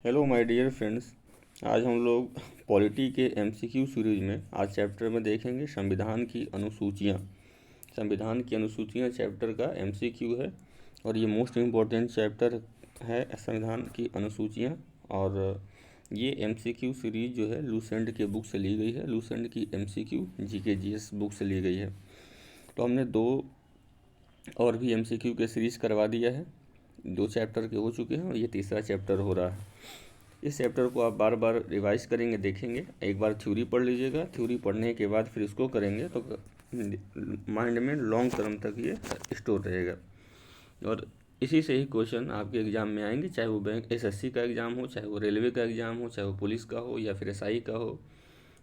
Hello my dear friends. आज हम लोग पॉलिटी के एमसीक्यू सीरीज में आज चैप्टर में देखेंगे संविधान की अनुसूचियाँ। संविधान की अनुसूचियाँ चैप्टर का एमसीक्यू है और ये मोस्ट इम्पॉर्टेंट चैप्टर है संविधान की अनुसूचियाँ। और ये एमसीक्यू सीरीज जो है लूसेंट के बुक से ली गई है। लूसेंट की एमसीक्यू जीके जीएस बुक से ली गई है। तो हमने दो और भी एमसीक्यू के सीरीज करवा दिया है, 2 चैप्टर के हो चुके हैं और ये तीसरा चैप्टर हो रहा है। इस चैप्टर को आप बार बार रिवाइज करेंगे, देखेंगे। एक बार थ्योरी पढ़ लीजिएगा, थ्योरी पढ़ने के बाद फिर इसको करेंगे तो माइंड में लॉन्ग टर्म तक ये स्टोर रहेगा। और इसी से ही क्वेश्चन आपके एग्ज़ाम में आएंगे, चाहे वो बैंक एसएससी का एग्ज़ाम हो, चाहे वो रेलवे का एग्ज़ाम हो, चाहे वो पुलिस का हो, या फिर एसआई का हो,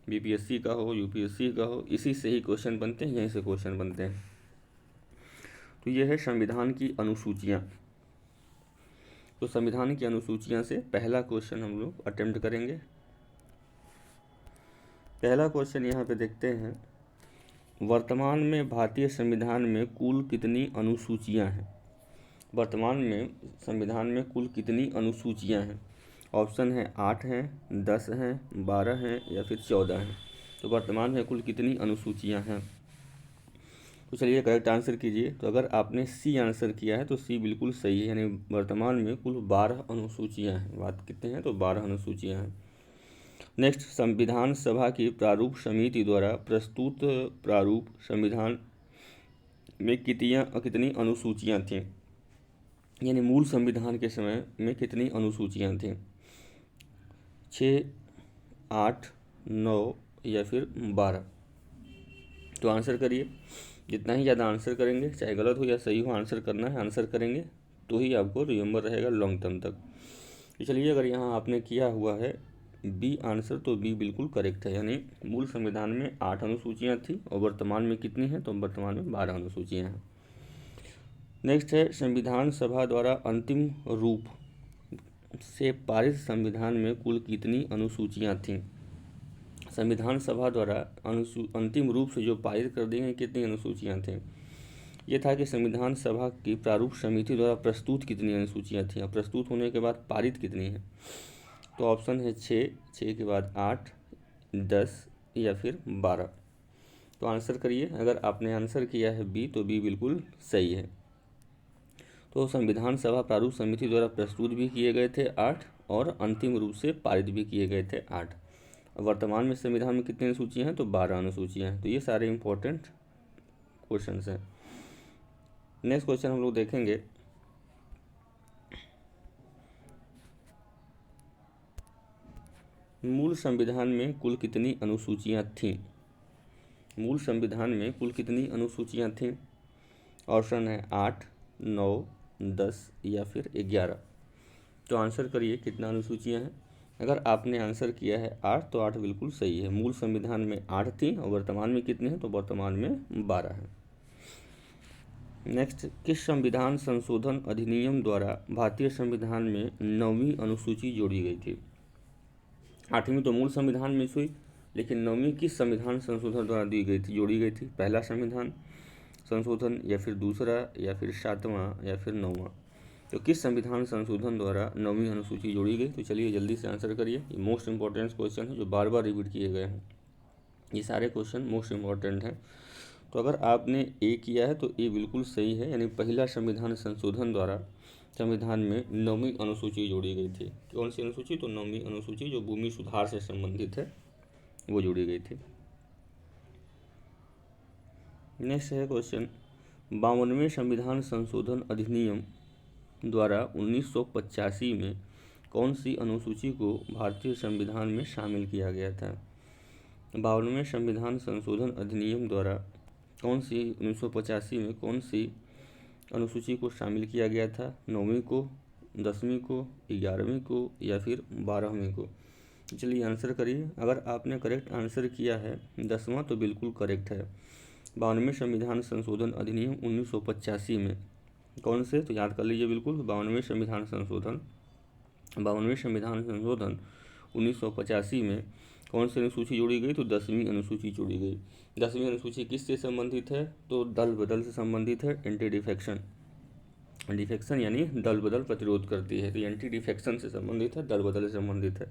बीपीएससी का हो, यूपीएससी का हो। इसी से ही क्वेश्चन बनते हैं, यहीं से क्वेश्चन बनते हैं। तो ये है संविधान की अनुसूचियाँ। तो संविधान की अनुसूचियाँ से पहला क्वेश्चन हम लोग अटेम्प्ट करेंगे। पहला क्वेश्चन यहाँ पे देखते हैं, वर्तमान में भारतीय संविधान में कुल कितनी अनुसूचियाँ हैं? वर्तमान में संविधान में कुल कितनी अनुसूचियाँ हैं? ऑप्शन है 8 हैं, 10 हैं, 12 हैं या फिर 14 हैं। तो वर्तमान में कुल कितनी अनुसूचियाँ हैं? तो चलिए करेक्ट आंसर कीजिए। तो अगर आपने सी आंसर किया है तो सी बिल्कुल सही है, यानी वर्तमान में कुल 12 अनुसूचियाँ हैं। बात कितने हैं? तो 12 अनुसूचियाँ हैं। नेक्स्ट, संविधान सभा की प्रारूप समिति द्वारा प्रस्तुत प्रारूप संविधान में कितनी अनुसूचियाँ थीं? यानी मूल संविधान के समय में कितनी अनुसूचियाँ थीं? 6, 8, 9 या फिर 12? तो आंसर करिए। जितना ही ज़्यादा आंसर करेंगे, चाहे गलत हो या सही हो, आंसर करना है। आंसर करेंगे तो ही आपको रिमेंबर रहेगा लॉन्ग टर्म तक। तो चलिए, अगर यहाँ आपने किया हुआ है बी आंसर, तो बी बिल्कुल करेक्ट है। यानी मूल संविधान में 8 अनुसूचियाँ थी और वर्तमान में कितनी हैं? तो वर्तमान में 12 अनुसूचियाँ हैं। नेक्स्ट है, संविधान सभा द्वारा अंतिम रूप से पारित संविधान में कुल कितनी अनुसूचियाँ थीं? संविधान सभा द्वारा अंतिम रूप से जो पारित कर दी गई कितनी अनुसूचियाँ थीं? ये था कि संविधान सभा की प्रारूप समिति द्वारा प्रस्तुत कितनी अनुसूचियाँ थीं और प्रस्तुत होने के बाद पारित कितनी हैं? तो ऑप्शन है 6 के बाद 8, 10 या फिर 12। तो आंसर करिए। अगर आपने आंसर किया है बी तो बी बिल्कुल सही है। तो संविधान सभा प्रारूप समिति द्वारा प्रस्तुत भी किए गए थे 8 और अंतिम रूप से पारित भी किए गए थे 8। वर्तमान में संविधान में कितनी अनुसूचियाँ हैं? तो 12 अनुसूचियाँ हैं। तो ये सारे इंपॉर्टेंट क्वेश्चन हैं। नेक्स्ट क्वेश्चन हम लोग देखेंगे, मूल संविधान में कुल कितनी अनुसूचियाँ थीं? मूल संविधान में कुल कितनी अनुसूचियाँ थीं? ऑप्शन है 8, 9, 10 या फिर 11। तो आंसर करिए, कितना अनुसूचियाँ हैं? अगर आपने आंसर किया है 8 तो 8 बिल्कुल सही है। मूल संविधान में 8 थी और वर्तमान में कितने हैं? तो वर्तमान में 12 हैं। नेक्स्ट, किस संविधान संशोधन अधिनियम द्वारा भारतीय संविधान में 9वीं अनुसूची जोड़ी गई थी? 8वीं तो मूल संविधान में हुई, लेकिन 9वीं किस संविधान संशोधन द्वारा दी गई थी, जोड़ी गई थी? पहला संविधान संशोधन या फिर दूसरा या फिर 7वां या फिर 9वां? तो किस संविधान संशोधन द्वारा 9वीं अनुसूची जोड़ी गई? तो चलिए जल्दी से आंसर करिए। ये मोस्ट इंपॉर्टेंट क्वेश्चन है जो बार बार रिपीट किए गए हैं। ये सारे क्वेश्चन मोस्ट इंपॉर्टेंट हैं। तो अगर आपने ए किया है तो ए बिल्कुल सही है, यानी पहला संविधान संशोधन द्वारा संविधान में 9वीं अनुसूची जोड़ी गई थी। कौन सी अनुसूची? तो 9वीं अनुसूची जो भूमि सुधार से संबंधित है वो जोड़ी गई थी। नेक्स्ट है क्वेश्चन, 52वें संविधान संशोधन अधिनियम द्वारा 1985 में कौन सी अनुसूची को भारतीय संविधान में शामिल किया गया था? 52वें संविधान संशोधन अधिनियम द्वारा 1985 में कौन सी अनुसूची को शामिल किया गया था? 9वीं को, 10वीं को, 11वीं को या फिर 12वीं को? चलिए आंसर करिए। अगर आपने करेक्ट आंसर किया है 10वां तो बिल्कुल करेक्ट है। 52वें संविधान संशोधन अधिनियम 1985 में कौन से? तो याद कर लीजिए बिल्कुल, 52वें संविधान संशोधन 1985 में कौन सी अनुसूची जोड़ी गई? तो 10वीं अनुसूची जोड़ी गई। 10वीं अनुसूची किससे संबंधित है? तो दल बदल से संबंधित है, एंटी डिफेक्शन। डिफेक्शन यानी दल बदल प्रतिरोध करती है, तो एंटी डिफेक्शन से संबंधित है, दल बदल से संबंधित है।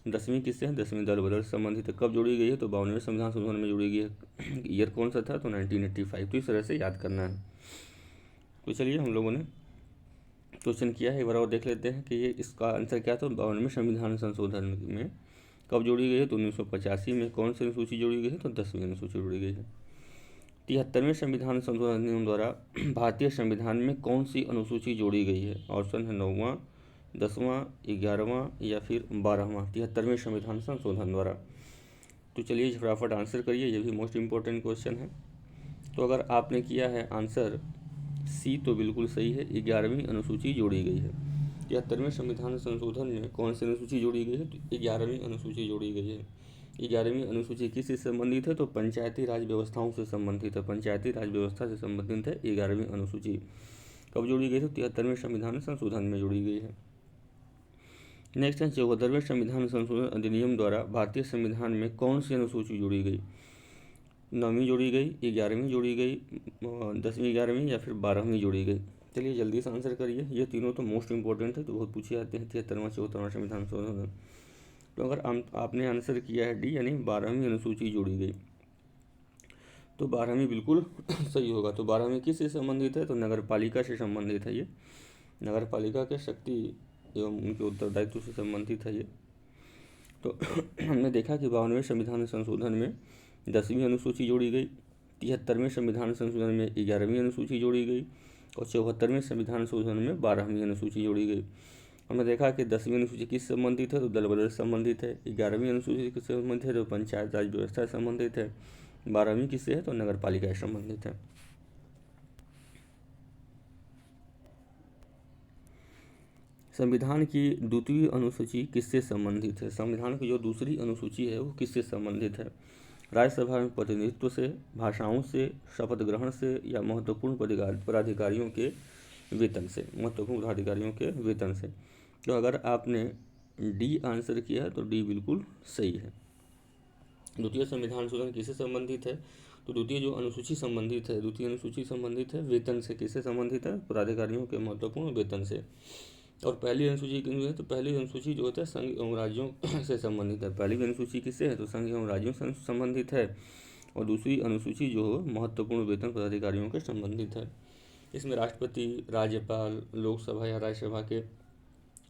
10वीं किससे है? 10वीं दल बदल से संबंधित है। कब जोड़ी गई है? तो 52वें संविधान संशोधन में जोड़ी गई है। ईयर कौन सा था? तो 1985। तो इस तरह से याद करना है। तो चलिए हम लोगों ने क्वेश्चन किया है, एक बार और देख लेते हैं कि ये इसका आंसर क्या था। 52वें संविधान संशोधन में कब जोड़ी गई है? तो 1985 में। कौन सी अनुसूची जोड़ी गई है? तो 10वीं अनुसूची जोड़ी गई है। 73वें संविधान संशोधन अधिनियम द्वारा भारतीय संविधान में कौन सी अनुसूची जोड़ी गई है? ऑप्शन है 9वां, 10वां, 11वां या फिर 12वां। 73वें संविधान संशोधन द्वारा। तो चलिए फटाफट आंसर करिए, ये भी मोस्ट इम्पोर्टेंट क्वेश्चन है। तो अगर आपने किया है आंसर सी तो बिल्कुल सही है, 11वीं अनुसूची जोड़ी गई है। 73वें संविधान संशोधन में कौन सी अनुसूची जोड़ी गई है? तो 11वीं अनुसूची जोड़ी गई है। 11वीं अनुसूची किससे संबंधित है? तो पंचायती राज व्यवस्थाओं से संबंधित है, पंचायती राज व्यवस्था से संबंधित है 11वीं अनुसूची। कब जोड़ी गई? तो 73वें संविधान संशोधन में जोड़ी गई है। नेक्स्ट है 74वें संविधान संशोधन अधिनियम द्वारा भारतीय संविधान में कौन सी अनुसूची जोड़ी गई? 9वीं जोड़ी गई, 11वीं जोड़ी गई, 10वीं 11वीं या फिर 12वीं जोड़ी गई। चलिए जल्दी से आंसर करिए, ये तीनों तो मोस्ट इंपॉर्टेंट है, तो बहुत पूछे जाते हैं। 73वां 74वां संविधान संशोधन। तो अगर आपने आंसर किया है डी यानी 12वीं अनुसूची जोड़ी गई, तो 12वीं बिल्कुल सही होगा। तो 12वीं किससे संबंधित है? तो नगर पालिका से संबंधित है। ये नगर पालिका के शक्ति एवं उनके उत्तरदायित्व से संबंधित है ये। तो हमने देखा कि 52वें संविधान संशोधन में 10वीं अनुसूची जोड़ी गई, 73वें संविधान संशोधन में 11वीं अनुसूची जोड़ी गई और 74वें संविधान संशोधन में 12वीं अनुसूची जोड़ी गई। हमने देखा कि 10वीं अनुसूची किस संबंधित है? तो दल बदल से संबंधित है। 11वीं अनुसूची किससे संबंधित है? तो पंचायत राज व्यवस्था से संबंधित है। 12वीं किससे है? तो नगर पालिका से संबंधित है। संविधान की द्वितीय अनुसूची किससे संबंधित है? संविधान की जो दूसरी अनुसूची है वो किससे संबंधित है? राज्यसभा में प्रतिनिधित्व से, भाषाओं से, शपथ ग्रहण से या महत्वपूर्ण पदाधिकारियों के वेतन से, महत्वपूर्ण पदाधिकारियों के वेतन से। तो अगर आपने डी आंसर किया है तो डी बिल्कुल सही है। द्वितीय संविधान संशोधन किससे संबंधित है? तो द्वितीय जो अनुसूची संबंधित है, द्वितीय अनुसूची संबंधित है वेतन से। किससे संबंधित है? पदाधिकारियों के महत्वपूर्ण वेतन से। और पहली अनुसूची जो है, तो पहली अनुसूची जो होता है संघ एवं राज्यों से संबंधित है। पहली अनुसूची किससे है? तो संघ एवं राज्यों से संबंधित है। और दूसरी अनुसूची जो है महत्वपूर्ण वेतन पदाधिकारियों के संबंधित है। इसमें राष्ट्रपति, राज्यपाल, लोकसभा या राज्यसभा के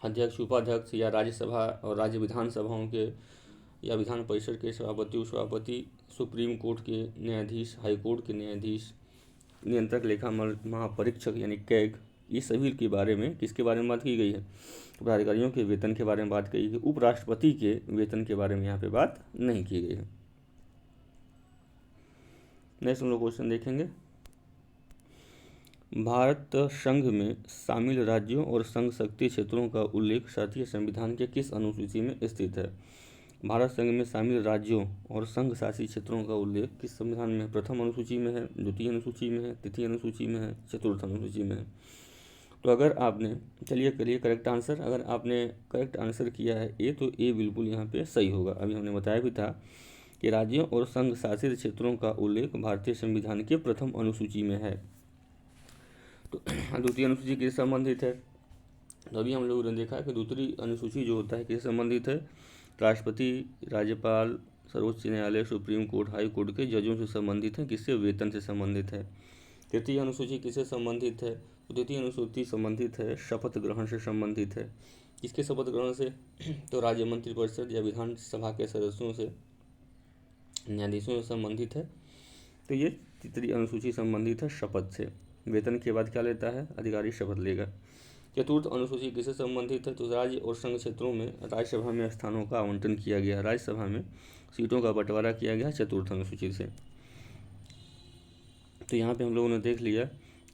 अध्यक्ष, उपाध्यक्ष या राज्यसभा और राज्य विधानसभाओं के या विधान परिषद के सभापति, उपसभापति, सुप्रीम कोर्ट के न्यायाधीश, हाईकोर्ट के न्यायाधीश, नियंत्रक, लेखा महापरीक्षक यानी कैग, ये सभी के बारे में किसके बारे में बात की गई है? पदाधिकारियों के वेतन के बारे में बात की गई है। उपराष्ट्रपति के वेतन के बारे में यहाँ पे बात नहीं की गई है। नेक्स्ट हम लोग क्वेश्चन देखेंगे। भारत संघ में शामिल राज्यों और संघ शक्ति क्षेत्रों का उल्लेख भारतीय संविधान के किस अनुसूची में स्थित है? भारत संघ में शामिल राज्यों और संघ शासित क्षेत्रों का उल्लेख किस संविधान में? प्रथम अनुसूची में है, द्वितीय अनुसूची में है, तृतीय अनुसूची में है, चतुर्थ अनुसूची में है। तो अगर आपने, चलिए करिए करेक्ट आंसर। अगर आपने करेक्ट आंसर किया है ए तो ए बिल्कुल यहाँ पे सही होगा। अभी हमने बताया भी था कि राज्यों और संघ शासित क्षेत्रों का उल्लेख भारतीय संविधान के प्रथम अनुसूची में है। तो द्वितीय अनुसूची किससे संबंधित है? तो अभी हम लोगों ने देखा कि दूसरी अनुसूची जो होता है किससे संबंधित है? राष्ट्रपति, राज्यपाल, सर्वोच्च न्यायालय, सुप्रीम कोर्ट, हाई कोर्ट के जजों से संबंधित है। किससे? वेतन से संबंधित है। तृतीय अनुसूची किससे संबंधित है? तो तृतीय अनुसूची संबंधित है शपथ ग्रहण से संबंधित है। किसके शपथ ग्रहण से? तो राज्य मंत्रिपरिषद या विधानसभा के सदस्यों से, न्यायाधीशों से संबंधित है। तो ये तृतीय अनुसूची संबंधित है शपथ से। वेतन के बाद क्या लेता है? अधिकारी शपथ लेगा। चतुर्थ अनुसूची किससे संबंधित है? तो राज्य और संघ क्षेत्रों में राज्यसभा में स्थानों का आवंटन किया गया, राज्यसभा में सीटों का बंटवारा किया गया चतुर्थ अनुसूची से। तो यहाँ पे हम लोगों ने देख लिया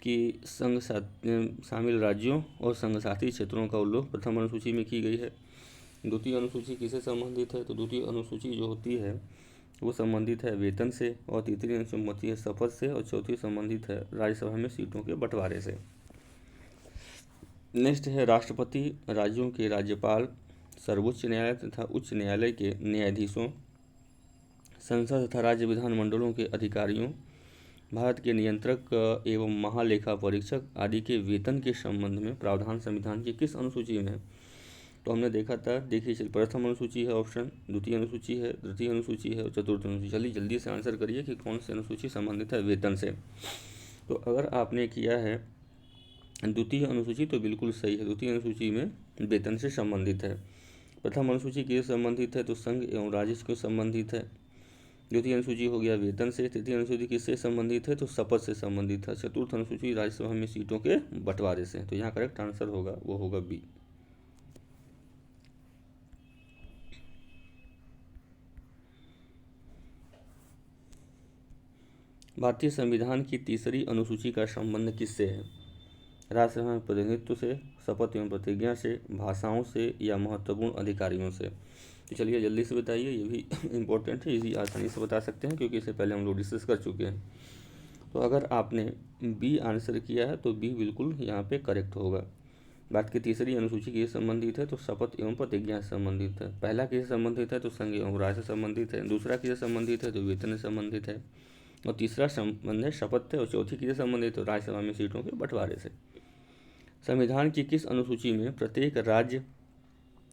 कि संघ शामिल राज्यों और संघ शासित क्षेत्रों का उल्लेख प्रथम अनुसूची में की गई है। द्वितीय अनुसूची किससे संबंधित है? तो द्वितीय अनुसूची जो होती है वो संबंधित है वेतन से, और तृतीय संबंधित है शपथ से, और चौथी संबंधित है राज्यसभा में सीटों के बंटवारे से। नेक्स्ट है राष्ट्रपति, राज्यों के राज्यपाल, सर्वोच्च न्यायालय तथा उच्च न्यायालय के न्यायाधीशों, संसद तथा राज्य विधानमंडलों के अधिकारियों, भारत के नियंत्रक एवं महालेखा परीक्षक आदि के वेतन के संबंध में प्रावधान संविधान की किस अनुसूची में है? तो हमने देखा था, देखिए चलिए, प्रथम अनुसूची है ऑप्शन, द्वितीय अनुसूची है, तृतीय अनुसूची है और चतुर्थ अनुसूची। चलिए जल्दी से आंसर करिए कि कौन सी अनुसूची संबंधित है वेतन से। तो अगर आपने किया है द्वितीय अनुसूची तो बिल्कुल सही है, द्वितीय अनुसूची में वेतन से संबंधित है। प्रथम अनुसूची किससे संबंधित है? तो संघ एवं राज्य से संबंधित है। द्वितीय अनुसूची हो गया वेतन से। तृतीय अनुसूची किससे संबंधित है? तो शपथ से संबंधित है। चतुर्थ अनुसूची राज्यसभा में सीटों के बंटवारे से। तो यहाँ करेक्ट आंसर होगा वो होगा बी। भारतीय संविधान की तीसरी अनुसूची का संबंध किससे है? राज्यसभा में प्रतिनिधित्व से, शपथ एवं प्रतिज्ञा से, भाषाओं से या महत्वपूर्ण अधिकारियों से। तो चलिए जल्दी से बताइए, ये भी इम्पोर्टेंट है, इसी आसानी से बता सकते हैं क्योंकि इससे पहले हम लोग डिस्कस कर चुके हैं। तो अगर आपने बी आंसर किया है तो बी बिल्कुल यहाँ पे करेक्ट होगा। भारत की तीसरी अनुसूची किससे संबंधित है? तो शपथ एवं प्रतिज्ञा से संबंधित है। पहला किससे संबंधित है? तो संघ एवं राज्य से संबंधित है। दूसरा किससे संबंधित है? तो वेतन से संबंधित है। और तीसरा संबंध है शपथ है। और चौथी किससे संबंधित है? तो राज्यसभा में सीटों के बंटवारे से। संविधान की किस अनुसूची में प्रत्येक राज्य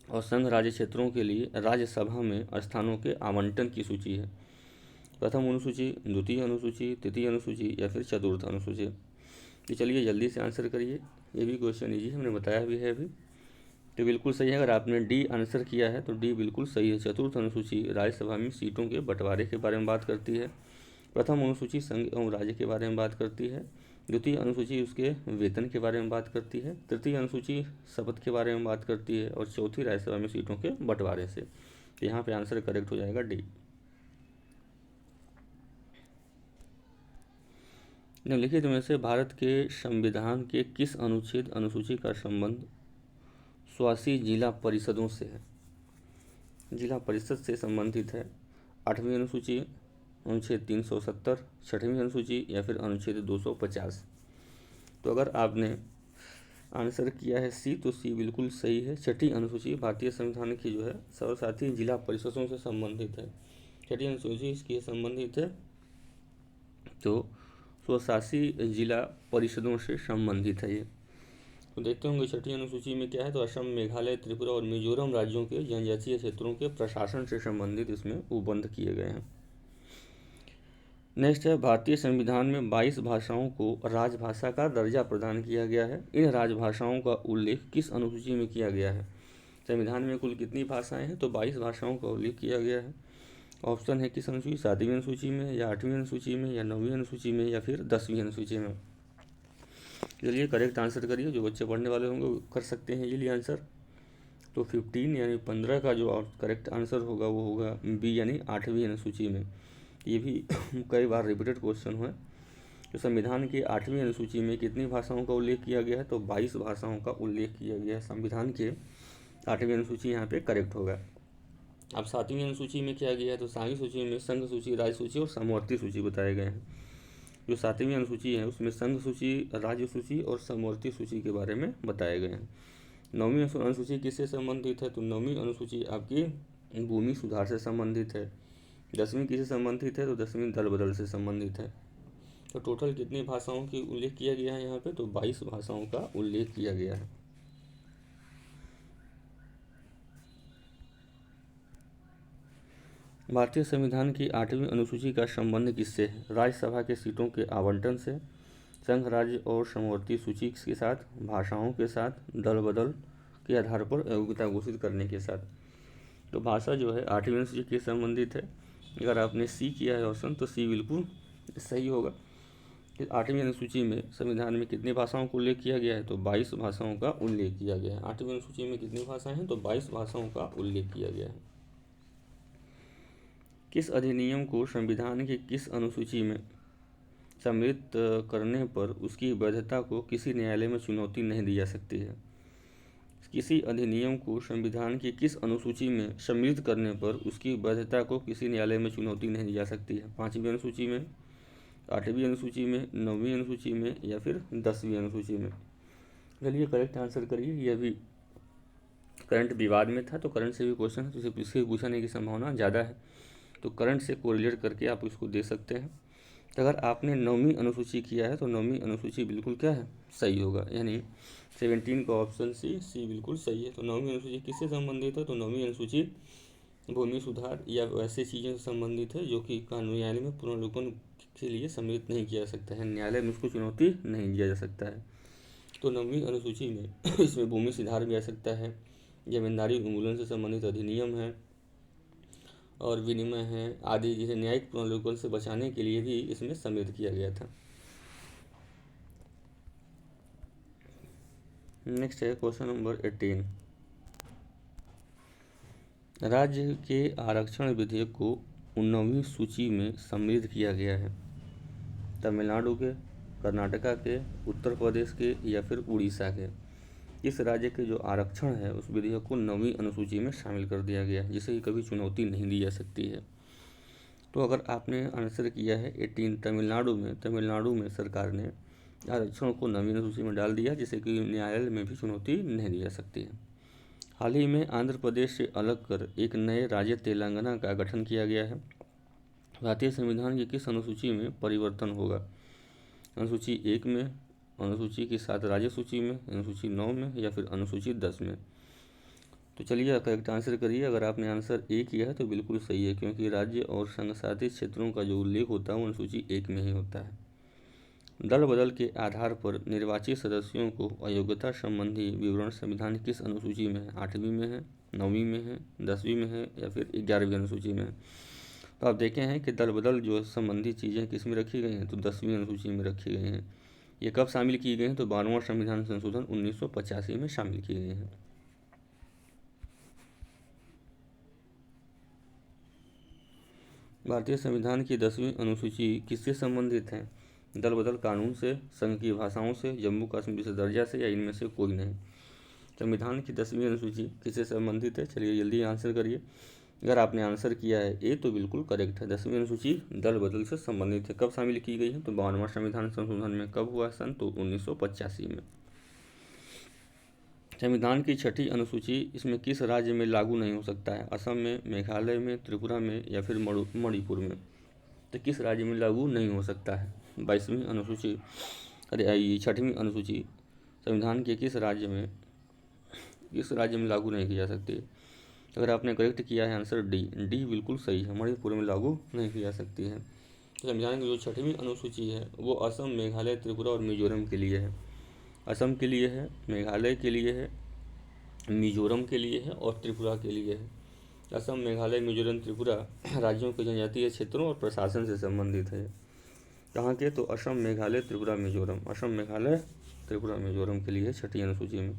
और संघ राज्य क्षेत्रों के लिए राज्यसभा में स्थानों के आवंटन की सूची है? प्रथम अनुसूची, द्वितीय अनुसूची, तृतीय अनुसूची या फिर चतुर्थ अनुसूची? तो चलिए जल्दी से आंसर करिए, ये भी क्वेश्चन इजी हमने बताया भी है अभी। तो बिल्कुल सही है, अगर आपने डी आंसर किया है तो डी बिल्कुल सही है। चतुर्थ अनुसूची राज्यसभा में सीटों के बंटवारे के बारे में बात करती है। प्रथम अनुसूची संघ एवं राज्य के बारे में बात करती है। द्वितीय अनुसूची उसके वेतन के बारे में बात करती है। तृतीय अनुसूची शपथ के बारे में बात करती है। और चौथी राज्यसभा में सीटों के बंटवारे से। तो यहाँ पे आंसर करेक्ट हो जाएगा डी। निम्नलिखित में से भारत के संविधान के किस अनुच्छेद अनुसूची का संबंध स्वासी जिला परिषदों से है? जिला परिषद से संबंधित है। 8वीं अनुसूची, अनुच्छेद 370, 6वीं अनुसूची या फिर अनुच्छेद 250? तो अगर आपने आंसर किया है सी तो सी बिल्कुल सही है। 6ठी अनुसूची भारतीय संविधान की जो है सर्वसाधारण जिला परिषदों से संबंधित है। 6ठी अनुसूची इसकी संबंधित है तो स्वशासी जिला परिषदों से संबंधित है ये। तो देखते होंगे 6ठी अनुसूची में क्या है, तो असम, मेघालय, त्रिपुरा और मिजोरम राज्यों के जनजातीय क्षेत्रों के प्रशासन से संबंधित इसमें उपबंध किए गए हैं। नेक्स्ट है, भारतीय संविधान में 22 भाषाओं को राजभाषा का दर्जा प्रदान किया गया है। इन राजभाषाओं का उल्लेख किस अनुसूची में किया गया है? संविधान में कुल कितनी भाषाएं हैं? तो 22 भाषाओं का उल्लेख किया गया है। ऑप्शन है किस अनुसूची? 7वीं अनुसूची में या 8वीं अनुसूची में या 9वीं अनुसूची में या फिर 10वीं अनुसूची में? चलिए करेक्ट आंसर करिए, जो बच्चे पढ़ने वाले होंगे वो कर सकते हैं इजीली आंसर। तो 15 यानी 15 का जो करेक्ट आंसर होगा वो होगा बी यानी 8वीं अनुसूची में। ये भी कई बार रिपीटेड क्वेश्चन हुआ। तो संविधान की 8वीं अनुसूची में कितनी भाषाओं का उल्लेख किया गया है? तो 22 भाषाओं का उल्लेख किया गया है। संविधान के 8वीं अनुसूची यहाँ पे करेक्ट होगा। अब 7वीं अनुसूची में क्या गया है? तो 7वीं सूची में संघ सूची, राज्य सूची और समवर्ती सूची बताए गए हैं। जो 7वीं अनुसूची है उसमें संघ सूची, राज्य सूची और समवर्ती सूची के बारे में बताए गए हैं। 9वीं अनुसूची किससे संबंधित है? तो 9वीं अनुसूची आपकी भूमि सुधार से संबंधित है। 10वीं किससे संबंधित है? तो 10वीं दल बदल से संबंधित है। तो टोटल कितनी भाषाओं की उल्लेख किया गया है यहाँ पे? तो 22 भाषाओं का उल्लेख किया गया है। भारतीय संविधान की 8वीं अनुसूची का संबंध किससे है? राज्यसभा के सीटों के आवंटन से, संघ राज्य और समवर्ती सूची के साथ, भाषाओं के साथ, दल बदल के आधार पर योग्यता घोषित करने के साथ। तो भाषा जो है 8वीं अनुसूची के संबंधित है। अगर आपने सी किया है ऑप्शन तो सी बिल्कुल सही होगा। 8वीं अनुसूची में संविधान में कितनी भाषाओं का उल्लेख किया गया है? तो 22 भाषाओं का उल्लेख किया गया है। 8वीं अनुसूची में कितनी भाषाएं हैं? तो 22 भाषाओं का उल्लेख किया गया है। किस अधिनियम को संविधान की किस अनुसूची में सम्मिलित करने पर उसकी वैधता को किसी न्यायालय में चुनौती नहीं दी जा सकती है? किसी अधिनियम को संविधान की किस अनुसूची में सम्मिलित करने पर उसकी वैधता को किसी न्यायालय में चुनौती नहीं दी जा सकती है? 5वीं अनुसूची में, 8वीं अनुसूची में, 9वीं अनुसूची में या फिर 10वीं अनुसूची में? चलिए करेक्ट आंसर करिए। यह भी करंट विवाद में था तो करंट से भी क्वेश्चन है तो इससे पूछने की संभावना ज़्यादा है। तो करंट से कोरिलेट करके आप इसको दे सकते हैं। तो अगर आपने 9वीं अनुसूची किया है तो 9वीं अनुसूची बिल्कुल क्या है, सही होगा, यानी 17 का ऑप्शन सी बिल्कुल सही है। तो 9वीं अनुसूची किससे संबंधित है, तो 9वीं अनुसूची भूमि सुधार या वैसे चीज़ों से संबंधित है जो कि कानूनी न्यायालय में पुनर्विलोपन के लिए सम्मिलित नहीं किया जा सकता है, न्यायालय में उसको चुनौती नहीं दिया जा सकता है। तो 9वीं अनुसूची में इसमें भूमि सुधार भी आ सकता है, जमींदारी उन्मूलन से संबंधित अधिनियम है और विनिमय है आदि, जिसे न्यायिक पुनर्विलोपन से बचाने के लिए भी इसमें सम्मिलित किया गया था। नेक्स्ट है क्वेश्चन नंबर 18। राज्य के आरक्षण विधेयक को 19वीं सूची में सम्मिलित किया गया है। तमिलनाडु के, कर्नाटका के, उत्तर प्रदेश के या फिर उड़ीसा के, इस राज्य के जो आरक्षण है उस विधेयक को 9वीं अनुसूची में शामिल कर दिया गया है, जिसे कि कभी चुनौती नहीं दी जा सकती है। तो अगर आपने आंसर किया है 18 तमिलनाडु में सरकार ने आरक्षण को 9वीं अनुसूची में डाल दिया, जिसे कि न्यायालय में भी चुनौती नहीं दी जा सकती है। हाल ही में आंध्र प्रदेश से अलग कर एक नए राज्य तेलंगाना का गठन किया गया है। भारतीय संविधान की किस अनुसूची में परिवर्तन होगा, अनुसूची 1 में, अनुसूची की 7 राज्य सूची में, अनुसूची 9 में या फिर अनुसूची 10 में। तो चलिए करेक्ट आंसर करिए। अगर आपने आंसर ए किया है तो बिल्कुल सही है, क्योंकि राज्य और संघ शासित क्षेत्रों का जो उल्लेख होता है वो अनुसूची 1 में ही होता है। दल बदल के आधार पर निर्वाचित सदस्यों को अयोग्यता संबंधी विवरण संविधान किस अनुसूची में है, 8वीं में है, 9वीं में है, 10वीं में है या फिर 11वीं अनुसूची में है। तो आप देखें हैं कि दल बदल जो संबंधी चीज़ें किस में रखी गई हैं, तो 10वीं अनुसूची में रखी गई हैं। ये कब शामिल की गई हैं, तो 12वां संविधान संशोधन 1985 में शामिल की गई हैं। भारतीय संविधान की 10वीं अनुसूची किससे संबंधित है, दल बदल कानून से, संघ की भाषाओं से, जम्मू कश्मीर से दर्जा से या इनमें से कोई नहीं। संविधान की 10वीं अनुसूची किससे संबंधित है, चलिए जल्दी आंसर करिए। अगर आपने आंसर किया है ए तो बिल्कुल करेक्ट है, 10वीं अनुसूची दल बदल से संबंधित है। कब शामिल की गई है, तो 52वां संविधान संशोधन में कब हुआ, सन तो 1985 में। संविधान की 6ठी अनुसूची इसमें किस राज्य में लागू नहीं हो सकता है, असम में, मेघालय में, त्रिपुरा में या फिर मणिपुर में। तो किस राज्य में लागू नहीं हो सकता है, 22वीं अनुसूची, अरे ये 6वीं अनुसूची संविधान के किस राज्य में लागू नहीं की जा सकती। अगर आपने करेक्ट किया है आंसर डी बिल्कुल सही है, मणिपुर में लागू नहीं की जा सकती है। तो संविधान की जो 6वीं अनुसूची है वो असम, मेघालय, त्रिपुरा और मिजोरम के लिए है। असम के लिए है, मेघालय के लिए है, मिजोरम के लिए है और त्रिपुरा के लिए है। असम, मेघालय, मिजोरम, त्रिपुरा राज्यों के जनजातीय क्षेत्रों और प्रशासन से संबंधित है। कहाँ के, तो असम, मेघालय, त्रिपुरा, मिजोरम। असम, मेघालय, त्रिपुरा, मिजोरम के लिए 6ठी अनुसूची में।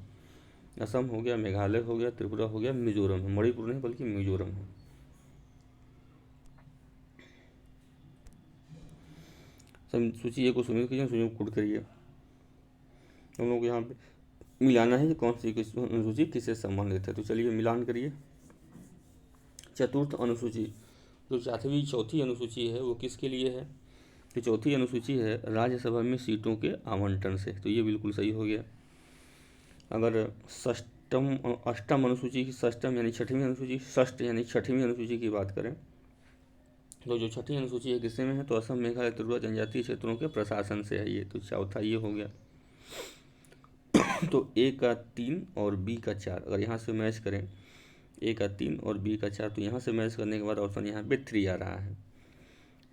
असम हो गया, मेघालय हो गया, त्रिपुरा हो गया, मिजोरम है, मणिपुर नहीं बल्कि मिजोरम है। सूची ए को सुनिश्चित कीजिए, सूची को कुट करिए। हम लोग यहाँ पे मिलाना है कि कौन सी अनुसूची किससे संबंधित है। तो चलिए मिलान करिए। चतुर्थ अनुसूची जो चौथी अनुसूची है वो किसके लिए है, तो चौथी अनुसूची है राज्यसभा में सीटों के आवंटन से, तो ये बिल्कुल सही हो गया। अगर अष्टम अनुसूची, षष्टम यानी 6वीं अनुसूची, षष्ठ यानी 6वीं अनुसूची की बात करें तो जो 6ठी अनुसूची है किससे में है, तो असम, मेघालय, त्रिपुरा जनजातीय क्षेत्रों के प्रशासन से है ये, तो चौथा ये हो गया। तो ए का 3 और बी का 4 अगर यहाँ से मैच करें, ए का 3 और बी का 4, तो यहाँ से मैच करने के बाद ऑप्शन यहाँ पे 3 आ रहा है।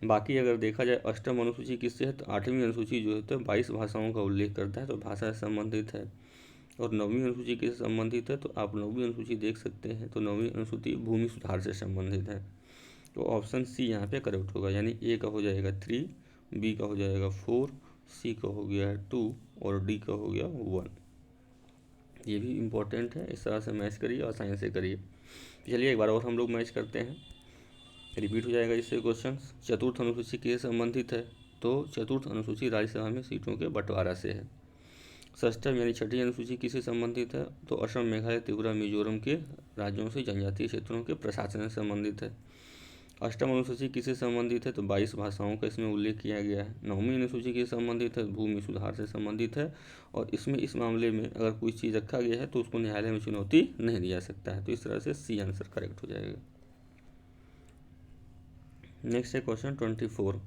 बाकी अगर देखा जाए अष्टम अनुसूची किससे है, तो 8वीं अनुसूची जो है तो 22 भाषाओं का उल्लेख करता है, तो भाषा से संबंधित है। और 9वीं अनुसूची किससे संबंधित है, तो आप 9वीं अनुसूची देख सकते हैं, तो 9वीं अनुसूची भूमि सुधार से संबंधित है। तो ऑप्शन सी यहाँ पे करेक्ट होगा, यानी ए का हो जाएगा 3, बी का हो जाएगा 4, सी का हो गया 2 और डी का हो गया 1। ये भी इम्पोर्टेंट है, इस तरह से मैच करिए, आसानी से करिए। चलिए एक बार और हम लोग मैच करते हैं, रिपीट हो जाएगा इससे क्वेश्चन। चतुर्थ अनुसूची किससे संबंधित है, तो चतुर्थ अनुसूची राज्यसभा में सीटों के बंटवारा से है। षष्टम यानी 6ठी अनुसूची किससे संबंधित है, तो असम, मेघालय, त्रिपुरा, मिजोरम के राज्यों से जनजातीय क्षेत्रों के प्रशासन से संबंधित है। अष्टम अनुसूची किससे संबंधित है, तो 22 भाषाओं का इसमें उल्लेख किया गया है। 9वीं अनुसूची किससे संबंधित है, भूमि सुधार से संबंधित है, और इसमें इस मामले में अगर कोई चीज़ रखा गया है तो उसको न्यायालय में चुनौती नहीं दी जा सकता है। तो इस तरह से सी आंसर करेक्ट हो जाएगा। नेक्स्ट है क्वेश्चन 24।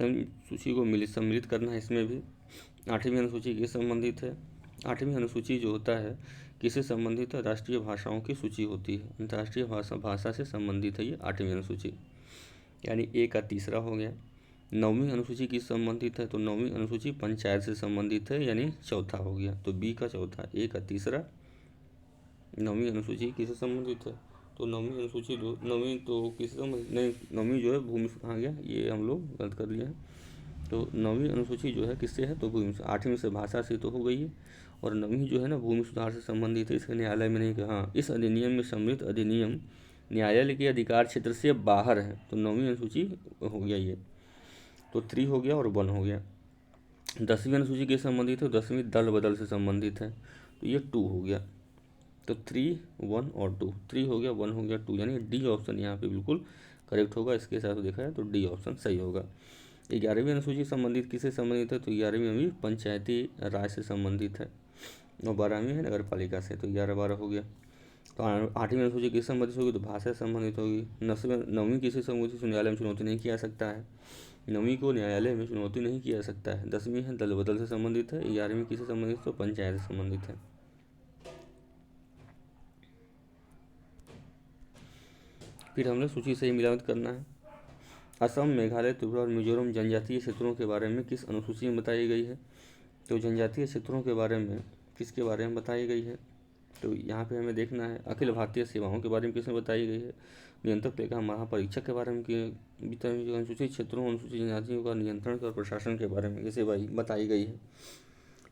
सूची को सम्मिलित करना है। इसमें भी 8वीं अनुसूची किससे संबंधित है? 8वीं अनुसूची जो होता है किससे संबंधित है? राष्ट्रीय भाषाओं की सूची होती है, अंतर्राष्ट्रीय भाषा से संबंधित है ये 8वीं अनुसूची, यानी ए का तीसरा हो गया। 9वीं अनुसूची किस संबंधित है? तो 9वीं अनुसूची पंचायत से संबंधित है, यानी चौथा हो गया। तो बी का चौथा, ए का तीसरा। 9वीं अनुसूची किससे संबंधित है? तो 9वीं अनुसूची 9वीं तो किससे संबंधित नहीं, 9वीं जो है भूमि आ गया, ये हम लोग गलत कर लिए हैं। तो 9वीं अनुसूची जो है किससे है? तो भूमि से। 8वीं से भाषा से तो हो गई है, और 9वीं जो है ना भूमि सुधार से संबंधित है। इसके न्यायालय में नहीं कहा। हाँ, इस अधिनियम में सम्मिलित अधिनियम न्यायालय के अधिकार क्षेत्र से बाहर है। तो 9वीं अनुसूची हो गया ये, तो 3 हो गया और 1 हो गया। 10वीं अनुसूची किससे संबंधित है? 10वीं दल बदल से संबंधित है, तो ये 2 हो गया। तो 3, 1 और 2, 3 हो गया, 1 हो गया, 2, यानी डी ऑप्शन यहाँ पे बिल्कुल करेक्ट होगा। इसके हिसाब से देखा है तो डी ऑप्शन सही होगा। 11वीं अनुसूची संबंधित किससे संबंधित है? तो 11वीं भी पंचायती राज से संबंधित है, और 12वीं है नगर पालिका से। तो 11, 12 हो गया। तो 8वीं अनुसूची किससे संबंधित होगी? तो भाषा से संबंधित होगी। 9वीं किससे संबंधित? न्यायालय में चुनौती नहीं किया सकता है, 9वीं को न्यायालय में चुनौती नहीं किया सकता है। 10वीं है दल बदल से संबंधित है। 11वीं किससे संबंधित? तो पंचायत से संबंधित है। फिर हमने सूची से ही मिलावट करना है। असम, मेघालय, त्रिपुरा और मिजोरम जनजातीय क्षेत्रों के बारे में किस अनुसूची में बताई गई है? तो जनजातीय क्षेत्रों के बारे में किसके बारे में बताई गई है? तो यहाँ पे हमें देखना है अखिल भारतीय सेवाओं के बारे में किसमें बताई गई है? नियंत्रक लेखा महापरीक्षक के बारे में अनुसूचित क्षेत्रों अनुसूचित जनजातियों का नियंत्रण और प्रशासन के बारे में किसे बताई गई है?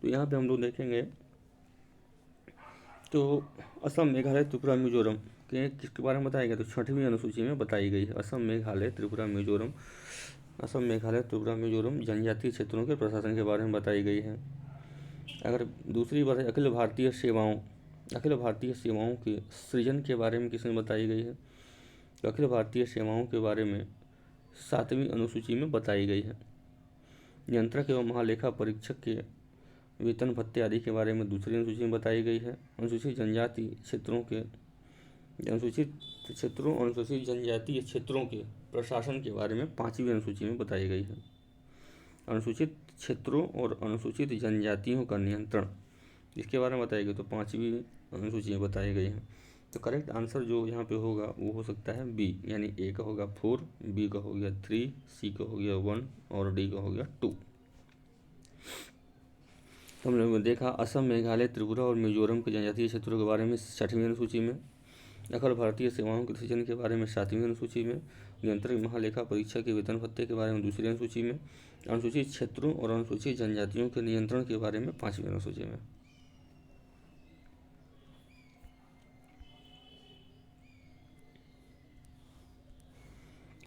तो यहाँ पे हम लोग देखेंगे तो असम, मेघालय, त्रिपुरा, मिजोरम के किसके बारे में बताया गया? तो 6वीं अनुसूची में बताई गई है। असम, मेघालय, त्रिपुरा, मिजोरम, असम, मेघालय, त्रिपुरा, मिजोरम जनजातीय क्षेत्रों के प्रशासन के बारे में बताई गई है। अगर दूसरी बात है अखिल भारतीय सेवाओं के सृजन के बारे में किसमें बताई गई है? तो अखिल भारतीय सेवाओं के बारे में 7वीं अनुसूची में बताई गई है। नियंत्रक एवं महालेखा परीक्षक के वेतन भत्ते आदि के बारे में दूसरी अनुसूची में बताई गई है। अनुसूचित जनजातीय क्षेत्रों के प्रशासन के बारे में 5वीं अनुसूची में बताई गई है। अनुसूचित क्षेत्रों और अनुसूचित जनजातियों का नियंत्रण इसके बारे में बताई गई, तो 5वीं अनुसूची में बताई गई है। तो करेक्ट आंसर जो यहाँ पे होगा वो हो सकता है बी, यानी ए का होगा 4, बी का हो गया 3, सी का हो गया 1 और डी का हो गया 2। तो हम लोगों ने देखा असम, मेघालय, त्रिपुरा और मिजोरम के जनजातीय क्षेत्रों के बारे में 6वीं अनुसूची में, अखिल भारतीय सेवाओं के सृजन के बारे में 7वीं अनुसूची में, नियंत्रक महालेखा परीक्षा के वेतन भत्ते के बारे में दूसरी अनुसूची में, अनुसूचित क्षेत्रों और अनुसूचित जनजातियों के नियंत्रण के बारे में 5वीं अनुसूची में।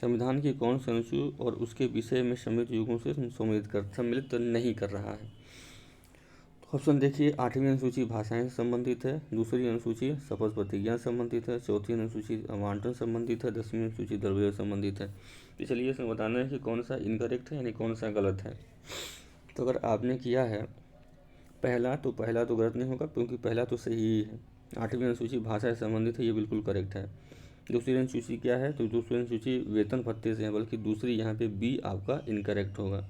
संविधान की कौन सी अनुसूची और उसके विषय में सम्मिलित युगों से सम्मिलित नहीं कर रहा है? ऑप्शन देखिए, 8वीं अनुसूची भाषाएं से संबंधित है, दूसरी अनुसूची शपथ प्रतिज्ञा से संबंधित है, चौथी अनुसूची आवंटन संबंधित है, 10वीं अनुसूची दरवेश संबंधित है। तो चलिए इसमें बताना है कि कौन सा इनकरेक्ट है यानी कौन सा गलत है। तो अगर आपने किया है पहला तो गलत नहीं होगा, क्योंकि पहला तो सही ही है। 8वीं अनुसूची भाषा से संबंधित है, ये बिल्कुल करेक्ट है। दूसरी अनुसूची क्या है? तो दूसरी अनुसूची वेतन भत्ते से है, बल्कि दूसरी यहाँ पे बी आपका इनकरेक्ट होगा।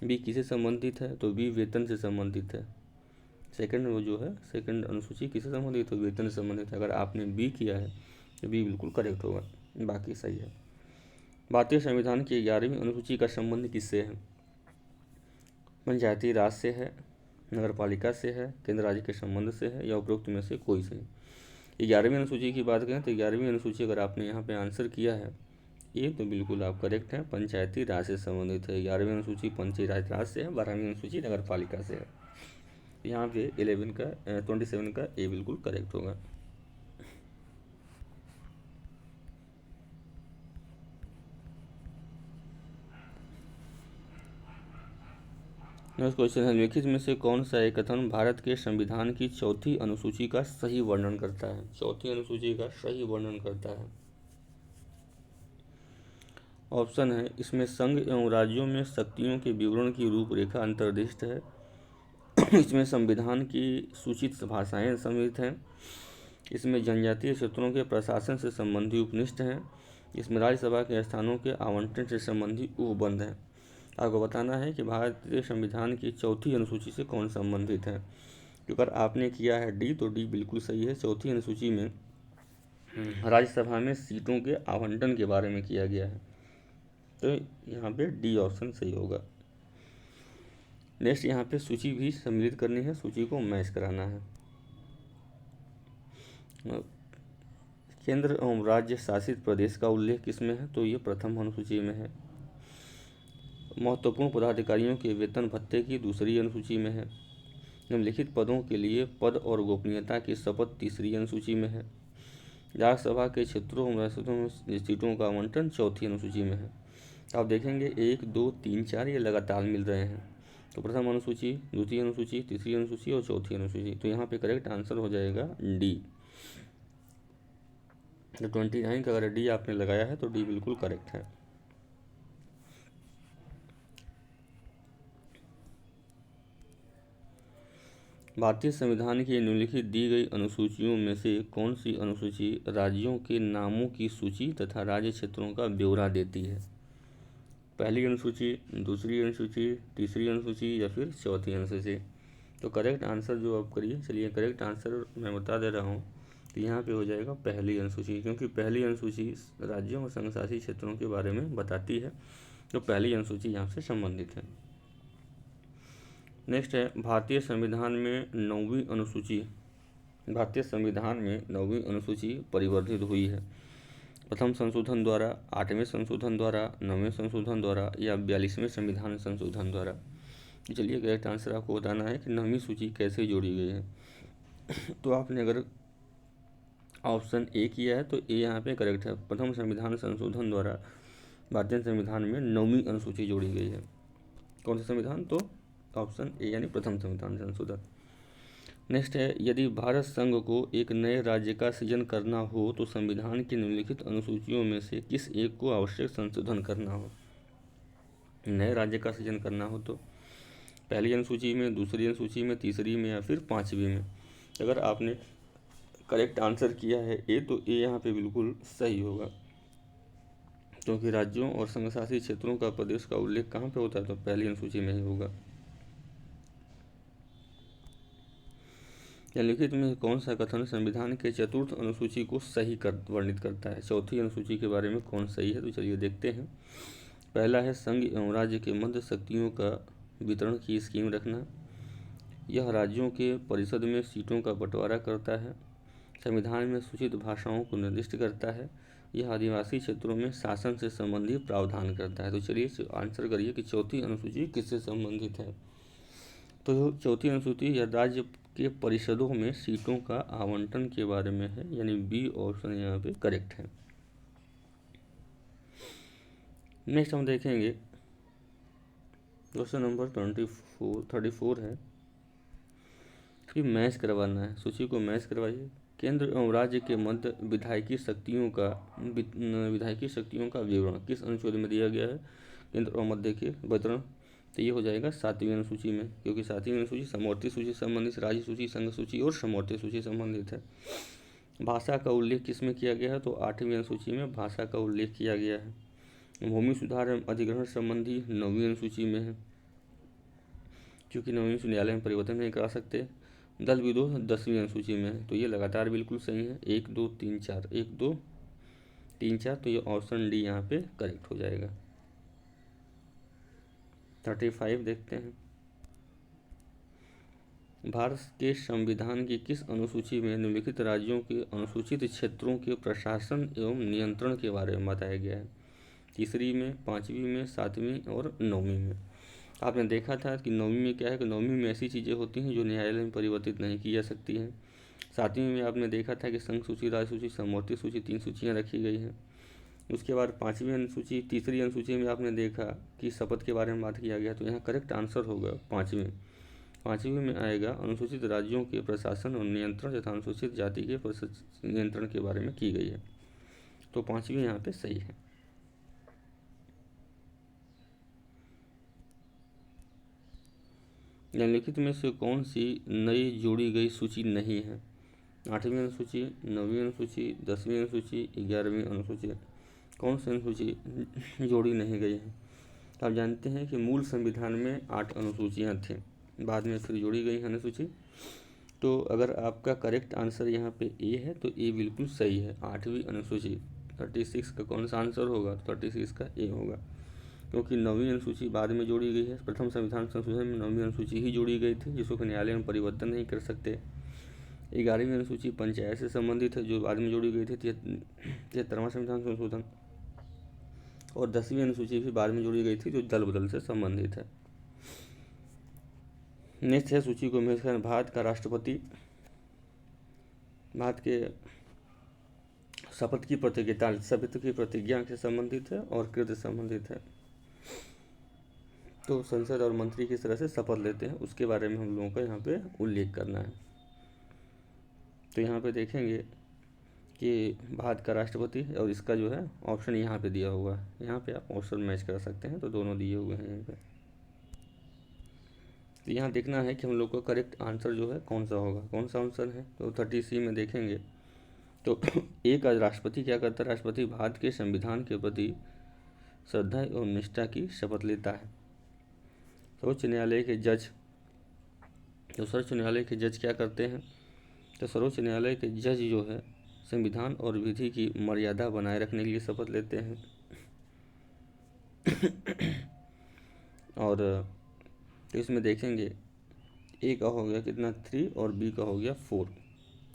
बी किससे संबंधित है? तो बी वेतन से संबंधित है। सेकंड वो जो है सेकंड अनुसूची किससे संबंधित है? वेतन से संबंधित है। अगर आपने बी किया है तो बी बिल्कुल करेक्ट होगा, बाकी सही है। भारतीय संविधान की 11वीं अनुसूची का संबंध किससे है? पंचायती राज से है, नगर पालिका से है, केंद्र राज्य के संबंध से है, या उपरोक्त में से कोई से? 11वीं अनुसूची की बात करें तो 11वीं अनुसूची अगर आपने यहाँ पे आंसर किया है ये तो बिल्कुल आप करेक्ट हैं, पंचायती राज से संबंधित है। 11वीं अनुसूची पंचायती राज से है, 12वीं अनुसूची नगर पालिका से है। यहाँ पे 27 का ए बिल्कुल करेक्ट होगा। नेक्स्ट क्वेश्चन है, निम्नलिखित में से कौन सा एक कथन भारत के संविधान की चौथी अनुसूची का सही वर्णन करता है? चौथी अनुसूची का सही वर्णन करता है। ऑप्शन है, इसमें संघ एवं राज्यों में शक्तियों के विवरण की रूपरेखा अंतर्दिष्ट है। इसमें संविधान की सूचित भाषाएं सम्मिलित हैं। इसमें जनजातीय क्षेत्रों के प्रशासन से संबंधी उपनिष्ठ हैं। इसमें राज्यसभा के स्थानों के आवंटन से संबंधी उपबंध हैं। आपको बताना है कि भारतीय संविधान की चौथी अनुसूची से कौन संबंधित है। तो अगर आपने किया है डी तो डी बिल्कुल सही है। चौथी अनुसूची में राज्यसभा में सीटों के आवंटन के बारे में किया गया है, तो यहाँ पे डी ऑप्शन सही होगा। नेक्स्ट यहाँ पे सूची भी सम्मिलित करनी है, सूची को मैच कराना है। केंद्र एवं राज्य शासित प्रदेश का उल्लेख किसमें है, तो ये प्रथम अनुसूची में है। महत्वपूर्ण पदाधिकारियों के वेतन भत्ते की दूसरी अनुसूची में है। निम्नलिखित पदों के लिए पद और गोपनीयता की शपथ तीसरी अनुसूची में है। राज्यसभा के क्षेत्रों एवं रियासतों में सीटों का आवंटन चौथी अनुसूची में है। आप देखेंगे 1, 2, 3, 4 ये लगातार मिल रहे हैं। तो प्रथम अनुसूची, द्वितीय अनुसूची, तीसरी अनुसूची और चौथी अनुसूची। तो यहाँ पे करेक्ट आंसर हो जाएगा डी। तो 29 का अगर डी आपने लगाया है तो डी बिल्कुल करेक्ट है। भारतीय संविधान की निम्नलिखित दी गई अनुसूचियों में से कौन सी अनुसूची राज्यों के नामों की सूची तथा राज्य क्षेत्रों का ब्यौरा देती है। पहली अनुसूची, दूसरी अनुसूची, तीसरी अनुसूची या फिर चौथी अनुसूची। तो करेक्ट आंसर जो आप करिए, चलिए करेक्ट आंसर मैं बता दे रहा हूँ। तो यहाँ पे हो जाएगा पहली अनुसूची, क्योंकि पहली अनुसूची राज्यों और संघशासित क्षेत्रों के बारे में बताती है। तो पहली अनुसूची यहाँ से संबंधित है। नेक्स्ट है भारतीय संविधान में 9वीं अनुसूची। भारतीय संविधान में 9वीं अनुसूची परिवर्धित हुई है। प्रथम संशोधन द्वारा, 8वें संशोधन द्वारा, 9वें संशोधन द्वारा या 42वें संविधान संशोधन द्वारा। चलिए करेक्ट आंसर आपको बताना है कि 9वीं सूची कैसे जोड़ी गई है। तो आपने अगर ऑप्शन ए किया है तो ए यहाँ पे करेक्ट है। प्रथम संविधान संशोधन द्वारा भारतीय संविधान में 9वीं अनुसूची जोड़ी गई है। कौन सा संविधान, तो ऑप्शन ए यानी प्रथम संविधान संशोधन। नेक्स्ट है यदि भारत संघ को एक नए राज्य का सृजन करना हो तो संविधान की निम्नलिखित अनुसूचियों में से किस एक को आवश्यक संशोधन करना हो। नए राज्य का सृजन करना हो तो पहली अनुसूची में, दूसरी अनुसूची में, तीसरी में या फिर पांचवी में। अगर आपने करेक्ट आंसर किया है ए तो ए यहाँ पे बिल्कुल सही होगा, क्योंकि राज्यों और संघशासित क्षेत्रों का प्रदेश का उल्लेख कहाँ पे होता है, तो पहली अनुसूची में ही होगा। निम्नलिखित में कौन सा कथन संविधान के चतुर्थ अनुसूची को सही वर्णित करता है। चौथी अनुसूची के बारे में कौन सही है, तो चलिए देखते हैं। पहला है संघ एवं राज्य के मध्य शक्तियों का वितरण की स्कीम रखना। यह राज्यों के परिषद में सीटों का बंटवारा करता है। संविधान में सूचित भाषाओं को निर्दिष्ट करता है। यह आदिवासी क्षेत्रों में शासन से संबंधित प्रावधान करता है। तो चलिए आंसर करिए कि चौथी अनुसूची किससे संबंधित है। तो चौथी अनुसूची या राज्य के परिषदों में सीटों का आवंटन के बारे में है, यानी बी ऑप्शन यहाँ पे करेक्ट है। नेक्स्ट हम देखेंगे क्वेश्चन नंबर 34 है कि मैच करवाना है, सूची को मैच करवाइए। केंद्र एवं राज्य के मध्य विधायकी शक्तियों का विवरण किस अनुच्छेद में दिया गया है। केंद्र और मध्य के वितरण, तो ये हो जाएगा 7वीं अनुसूची में, क्योंकि 7वीं अनुसूची समवर्ती सूची संबंधित, राज्य सूची, संघ सूची और समवर्ती सूची संबंधित है। भाषा का उल्लेख किस में किया गया है, तो 8वीं अनुसूची में भाषा का उल्लेख किया गया है। भूमि सुधार एवं अधिग्रहण संबंधी 9वीं अनुसूची में है, क्योंकि 9वीं से न्यायालय में परिवर्तन नहीं करा सकते। दल विरोध 10वीं अनुसूची में है, तो ये लगातार बिल्कुल सही है। 1, 2, 3, 4, 1, 2, 3, 4, तो ये ऑप्शन डी यहाँ पे करेक्ट हो जाएगा। 35 देखते हैं। भारत के संविधान की किस अनुसूची में निम्नलिखित राज्यों के अनुसूचित क्षेत्रों के प्रशासन एवं नियंत्रण के बारे में बताया गया है। तीसरी में, 5वीं में, 7वीं और 9वीं में। आपने देखा था कि 9वीं में क्या है कि 9वीं में ऐसी चीज़ें होती हैं जो न्यायालय में परिवर्तित नहीं की जा सकती हैं। 7वीं में आपने देखा था कि संघ सूची, राज्य सूची, समवर्ती सूची 3 सूचियाँ रखी गई हैं। उसके बाद 5वीं अनुसूची, तीसरी अनुसूची में आपने देखा कि शपथ के बारे में बात किया गया। तो यहाँ करेक्ट आंसर होगा 5वीं में आएगा अनुसूचित राज्यों के प्रशासन और नियंत्रण तथा अनुसूचित जाति के नियंत्रण के बारे में की गई है। तो 5वीं यहाँ पे सही है। निम्नलिखित में से कौन सी नई जोड़ी गई सूची नहीं है। 8वीं अनुसूची, 9वीं अनुसूची, 10वीं अनुसूची, 11वीं अनुसूची। कौन सी अनुसूची जोड़ी नहीं गई है। तो आप जानते हैं कि मूल संविधान में 8 अनुसूचियाँ थीं, बाद में फिर जोड़ी गई अनुसूची। तो अगर आपका करेक्ट आंसर यहाँ पे ए है तो ए बिल्कुल सही है, 8वीं अनुसूची। 36 का कौन सा आंसर होगा? 36 का ए होगा, क्योंकि 9वीं अनुसूची बाद में जोड़ी गई है। प्रथम संविधान संशोधन में 9वीं अनुसूची ही जोड़ी गई थी, जिसको न्यायालय में परिवर्तन नहीं कर सकते। 11वीं अनुसूची पंचायत से संबंधित है, जो बाद में जोड़ी गई थी। 73वां संविधान संशोधन। और 10वीं अनुसूची भी बाद में जोड़ी गई थी, जो दल बदल से संबंधित है। नेक्स्ट है सूची को मेज कर, भारत का राष्ट्रपति भारत के शपथ की प्रतिज्ञा से संबंधित है और कृत संबंधित है। तो संसद और मंत्री किस तरह से शपथ लेते हैं उसके बारे में हम लोगों को यहाँ पे उल्लेख करना है। तो यहाँ पे देखेंगे कि भारत का राष्ट्रपति, और इसका जो है ऑप्शन यहाँ पे दिया हुआ है, यहाँ पे आप ऑप्शन मैच कर सकते हैं, तो दोनों दिए हुए हैं यहाँ पे। तो यहाँ देखना है कि हम लोग को करेक्ट आंसर जो है कौन सा होगा, कौन सा आंसर है। तो 30C में देखेंगे तो ए का राष्ट्रपति क्या करता है? राष्ट्रपति भारत के संविधान के प्रति श्रद्धा और निष्ठा की शपथ लेता है। सर्वोच्च न्यायालय के जज क्या करते हैं? तो सर्वोच्च न्यायालय के जज जो है संविधान और विधि की मर्यादा बनाए रखने के लिए शपथ लेते हैं। और तो इसमें देखेंगे ए का हो गया कितना 3 और बी का हो गया 4।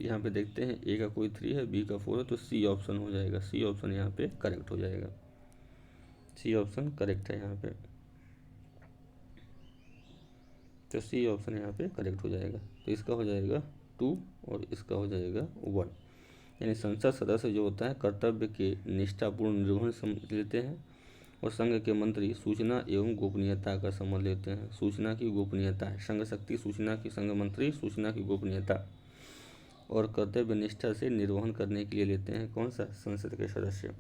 यहाँ पे देखते हैं ए का कोई 3 है, बी का 4 है, तो सी ऑप्शन हो जाएगा। सी ऑप्शन यहाँ पे करेक्ट हो जाएगा। सी ऑप्शन करेक्ट है यहाँ पे, तो सी ऑप्शन यहाँ पे करेक्ट हो जाएगा। तो इसका हो जाएगा 2 और इसका हो जाएगा 1। यानी संसद सदस्य जो होता है कर्तव्य के निष्ठापूर्ण निर्वहन लेते हैं, और संघ के मंत्री सूचना एवं गोपनीयता का संबंध लेते हैं। सूचना की गोपनीयता है, संघ शक्ति सूचना की, संघ मंत्री सूचना की गोपनीयता और कर्तव्य निष्ठा से निर्वहन करने के लिए लेते हैं कौन सा? संसद के सदस्य।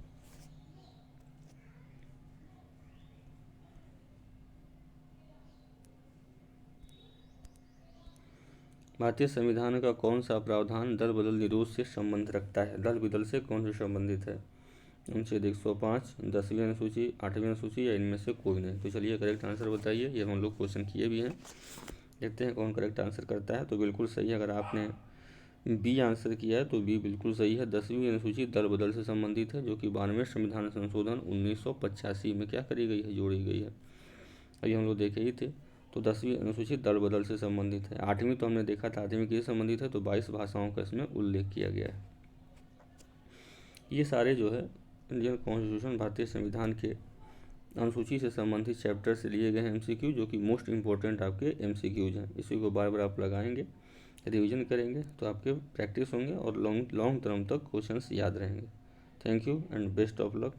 भारतीय संविधान का कौन सा प्रावधान दल बदल निरोध से संबंध रखता है? दल बदल से कौन से संबंधित है? अनुच्छेद 105, 10वीं अनुसूची, 8वीं अनुसूची, या इनमें से कोई नहीं? तो चलिए करेक्ट आंसर बताइए। ये हम लोग क्वेश्चन किए भी हैं, देखते हैं कौन करेक्ट आंसर करता है। तो बिल्कुल सही है, अगर आपने बी आंसर किया है तो बी बिल्कुल सही है। 10वीं अनुसूची दल बदल से संबंधित है, जो कि 92वें संविधान संशोधन 1985 में क्या करी गई है? जोड़ी गई है। अभी हम लोग देखे ही थे। तो 10वीं अनुसूची दल बदल से संबंधित है। 8वीं तो हमने देखा था 8वीं किससे संबंधित है, तो 22 भाषाओं का इसमें उल्लेख किया गया है। ये सारे जो है इंडियन कॉन्स्टिट्यूशन भारतीय संविधान के अनुसूची से संबंधित चैप्टर से लिए गए हैं MCQ, जो कि मोस्ट इंपॉर्टेंट आपके MCQs हैं। इसी को बार बार आप लगाएंगे, रिवीजन करेंगे, तो आपके प्रैक्टिस होंगे और लॉन्ग टर्म तक क्वेश्चंस याद रहेंगे। Thank you and best of luck.